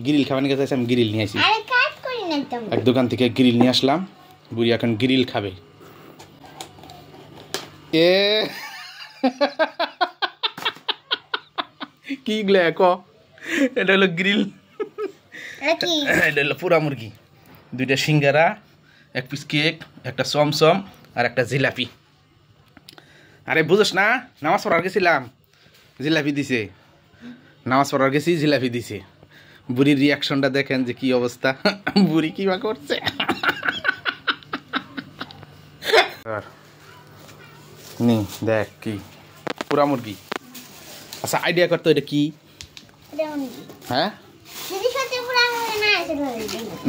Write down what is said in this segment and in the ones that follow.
Grill খাবেন গেছে আমি গ্রিল নিয়ে আসি। এক দোকান থেকে গ্রিল নিয়ে আসলাম, বুড়ি এখন গ্রিল খাবে। এ কি গ্লে ক, এটা হলো গ্রিল, এটা হলো পুরা মুরগি, দুইটা সিঙ্গারা, এক পিস কেক, একটা চমচম আর একটা জিলাপি। আরে বুঝোস না, নামাজ পড়ার গেছিলাম, জিলাপি দিছে, নামাজ পড়ার গেছি জিলাপি দিছে। বুড়ির রিয়াকশনটা দেখেন যে কি অবস্থা, বুড়ি কিবা করছে। নি দেখ কি পুরা মুরগি। আচ্ছা আইডিয়া করতো এটা কি? হ্যাঁ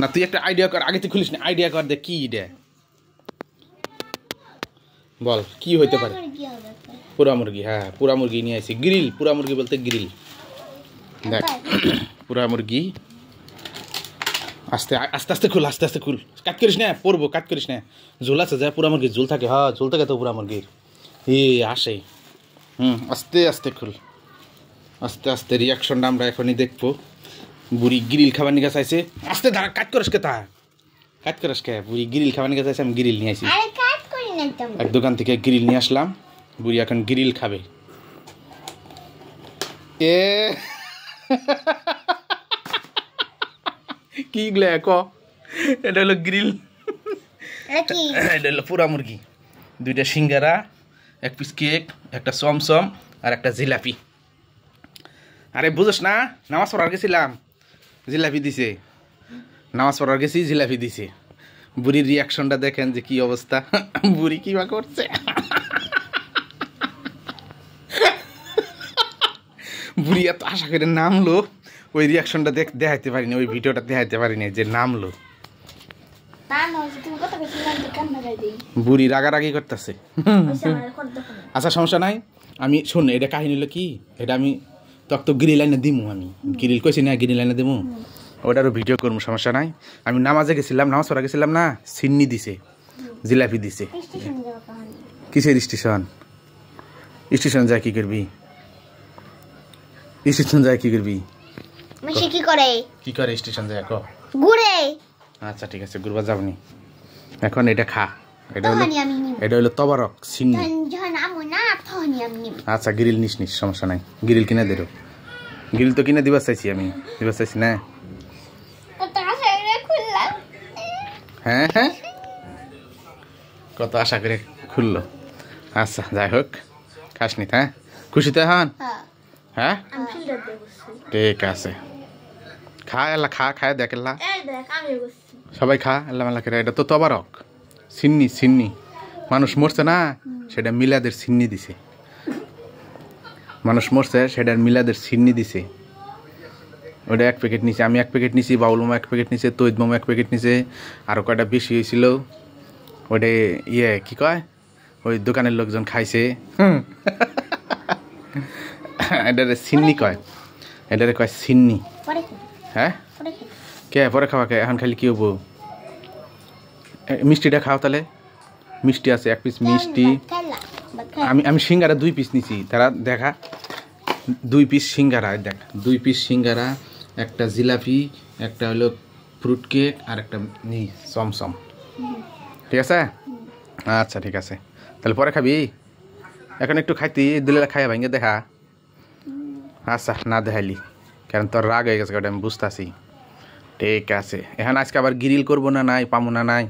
না, তুই একটা আইডিয়া কর, আগে তুই খুলিস না, আইডিয়া কর দে কি এটা, বল কি হইতে পারে। পুরা মুরগি, হ্যাঁ পুরা মুরগি নিয়ে আসি। গ্রিল, পুরা মুরগি বলতে গ্রিল। দেখ পুরা মুরগি, আস্তে আস্তে আস্তে খুল, আস্তে আস্তে খুল, কাট করিস না, পড়বো, কাট করিস না। ঝোল আছে যা, পুরা মুরগির ঝোল থাকে, হ্যাঁ ঝোল থাকে তো পুরা মুরগির। আসে, আস্তে আস্তে খুল, আস্তে আস্তে। রিয়াকশনটা আমরা এখনই দেখবো। বুড়ি গ্রিল খাবার নিয়ে চাইছে, আস্তে দাঁড়া, কাট করিস কে, তা কাট করিস কে। বুড়ি গ্রিল খাবার নিয়ে চাইছে, আমি গ্রিল নিয়ে আসি। এক দোকান থেকে গ্রিল নিয়ে আসলাম, বুড়ি এখন গ্রিল খাবে। এ কি গ্লে ক, এটা হলো গ্রিল, এটা হলো পুরা মুরগি, দুইটা সিঙ্গারা, এক পিস কেক, একটা চমচম আর একটা জিলাপি। আরে বুঝোস না, নামাজ পড়ার গেছিলাম, জিলাপি দিছে, নামাজ পড়ার গেছি জিলাপি দিছে। বুড়ির রিয়াকশনটা দেখেন যে কি অবস্থা, বুড়ি কিবা করছে। বুড়ি এত আশা করে নামলো, ওই রিয়াকশনটা দেখাইতে পারিনি, ওই ভিডিওটা দেখাইতে পারিনি যে নামলো। বুড়ি রাগারাগি করতেছে। আচ্ছা সমস্যা নাই, আমি শোন, এটা কাহিনী হলো কি, এটা আমি তো গ্রিল লাইনে দিমু, আমি গ্রিল কইছি না, গ্রিল লাইনে দিমু, ওটারও ভিডিও করবো, সমস্যা নাই। আমি নামাজে গেছিলাম, নামাজ পড়া গেছিলাম না, সিন্নি দিছে, জিলাপি দিছে। কিসের স্টেশন? স্টেশন যায় কি করবি? স্টেশন যায় কি করবি? কি করে স্টেশন যায় ক? ঘুরে। আচ্ছা ঠিক আছে, ঘুরবা যাবনি। এখন এটা খা, এটা হলো তবারক সিন্নি। আচ্ছা গ্রিল নিস, সমস্যা নাই, গ্রিল কিনে দেব। গ্রিল তো কিনে দিবার চাইছি, আমি দিবার চাইছি না। হ্যাঁ হ্যাঁ, কত আশা করে খুললো। আচ্ছা যাই হোক, খাসনি, হ্যাঁ খুশি তো এখন? হ্যাঁ ঠিক আছে, খা এলা, খা, খায় দেখ এলা, সবাই খা এলা মেলা করে। এটা তো তবারক সিন্নি, সিন্নি, মানুষ মরছে না, সেটা মিলাদের সিন্নি দিছে, মানুষ মরছে সেটার মিলাদের সিন্নি দিছে। ওটা এক প্যাকেট নিছে, আমি এক প্যাকেট নিছি, বাউল মামা এক প্যাকেট নিছে, তৈদ মামা এক প্যাকেট নিছে, আরও কয়টা বেশি হয়েছিল। ওটা কি কয়, ওই দোকানের লোকজন খাইছে। এটারে সিন্নি কয়, এটারে কয় সিন্নি। হ্যাঁ কে পরে খাওয়া কে, এখন খালি কি হবো? মিষ্টিটা খাও তাহলে, মিষ্টি আছে এক পিস মিষ্টি। আমি সিঙ্গারা 2 পিস নিছি, তারা দেখা 2 পিস সিঙ্গারা, দেখ 2 পিস সিঙ্গারা, একটা জিলাপি, একটা হলো ফ্রুট কেক আর একটা চমচম। ঠিক আছে, আচ্ছা ঠিক আছে, তাহলে পরে খাবি, এখন একটু খাইতি দিলে খাইয়া ভাঙ্গে দেখা। আচ্ছা না দেখাইলি, কারণ তোর রাগ হয়ে গেছে, ওটা আমি বুঝতেছি। ঠিক আছে, এখন আজকে আবার গ্রিল করবো না, নাই পামু না, নাই